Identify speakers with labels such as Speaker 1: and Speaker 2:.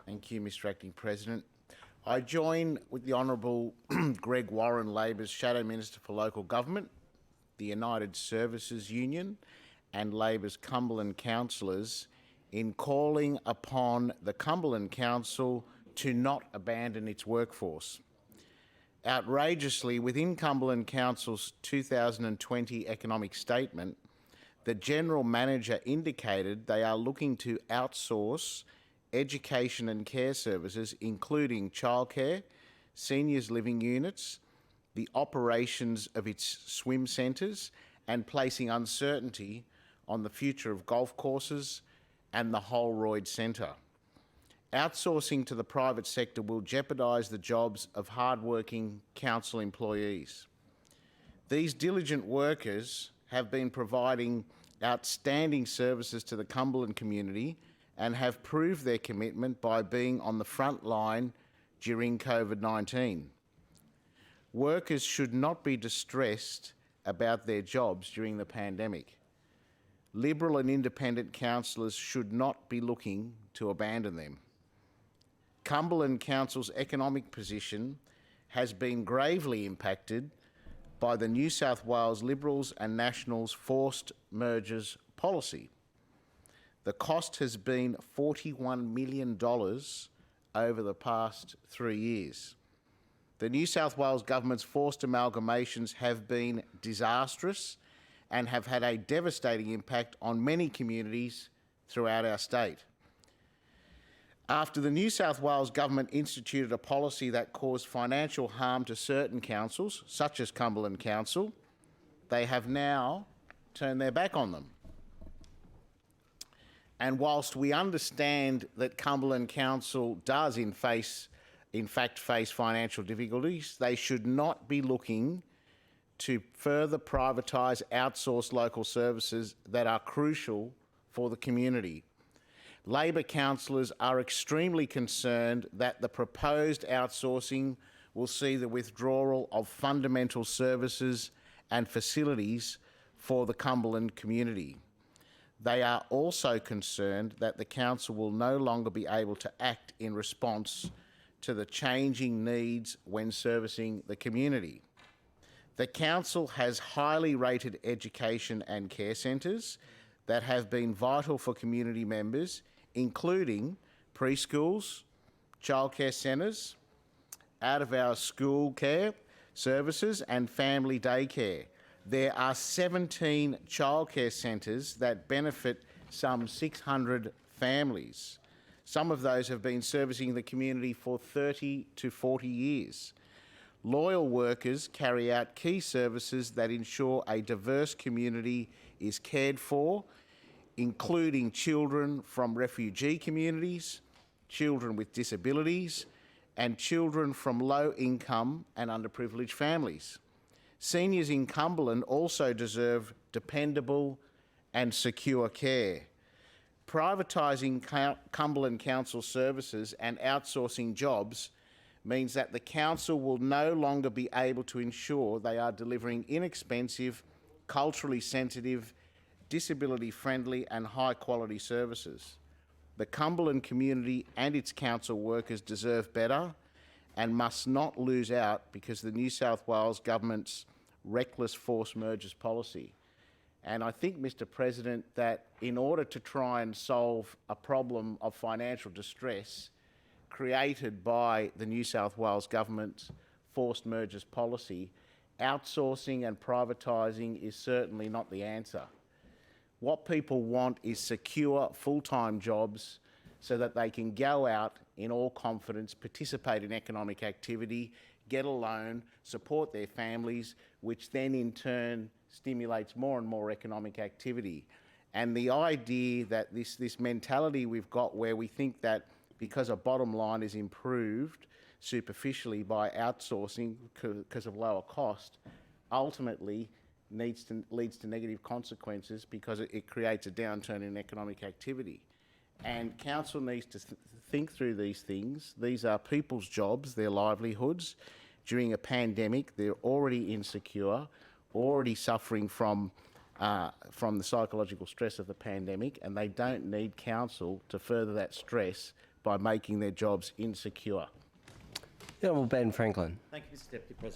Speaker 1: Thank you, Mr Acting President. I join with the Honourable Greg Warren, Labor's Shadow Minister for Local Government, the United Services Union and Labor's Cumberland councillors in calling upon the Cumberland Council to not abandon its workforce. Outrageously, within Cumberland Council's 2020 economic statement, the General Manager indicated they are looking to outsource education and care services, including childcare, seniors living units, the operations of its swim centres, and placing uncertainty on the future of golf courses and the Holroyd Centre. Outsourcing to the private sector will jeopardise the jobs of hard-working council employees. These diligent workers have been providing outstanding services to the Cumberland community and have proved their commitment by being on the front line during COVID-19. Workers should not be distressed about their jobs during the pandemic. Liberal and independent councillors should not be looking to abandon them. Cumberland Council's economic position has been gravely impacted by the New South Wales Liberals and Nationals forced mergers policy. The cost has been $41 million over the past 3 years. The New South Wales Government's forced amalgamations have been disastrous and have had a devastating impact on many communities throughout our state. After the New South Wales Government instituted a policy that caused financial harm to certain councils, such as Cumberland Council, they have now turned their back on them. And whilst we understand that Cumberland Council does in fact face financial difficulties, they should not be looking to further privatise outsourced local services that are crucial for the community. Labor councillors are extremely concerned that the proposed outsourcing will see the withdrawal of fundamental services and facilities for the Cumberland community. They are also concerned that the council will no longer be able to act in response to the changing needs when servicing the community. The council has highly rated education and care centres that have been vital for community members, including preschools, childcare centres, out-of-hours school care services and family daycare. There are 17 childcare centres that benefit some 600 families. Some of those have been servicing the community for 30 to 40 years. Loyal workers carry out key services that ensure a diverse community is cared for, including children from refugee communities, children with disabilities, and children from low-income and underprivileged families. Seniors in Cumberland also deserve dependable and secure care. Privatising Cumberland Council services and outsourcing jobs means that the council will no longer be able to ensure they are delivering inexpensive, culturally sensitive, disability-friendly and high-quality services. The Cumberland community and its council workers deserve better and must not lose out because of the New South Wales Government's reckless forced mergers policy. And I think, Mr President, that in order to try and solve a problem of financial distress created by the New South Wales Government's forced mergers policy, outsourcing and privatising is certainly not the answer. What people want is secure full-time jobs so that they can go out in all confidence, participate in economic activity, get a loan, support their families, which then in turn stimulates more and more economic activity. And the idea that this mentality we've got where we think that because a bottom line is improved superficially by outsourcing because of lower cost, ultimately leads to negative consequences because it creates a downturn in economic activity. And council needs to think through these things. These are people's jobs, their livelihoods. During a pandemic, they're already insecure, already suffering from the psychological stress of the pandemic, and they don't need council to further that stress by making their jobs insecure.
Speaker 2: The Honourable Ben Franklin.
Speaker 3: Thank you, Mr Deputy President.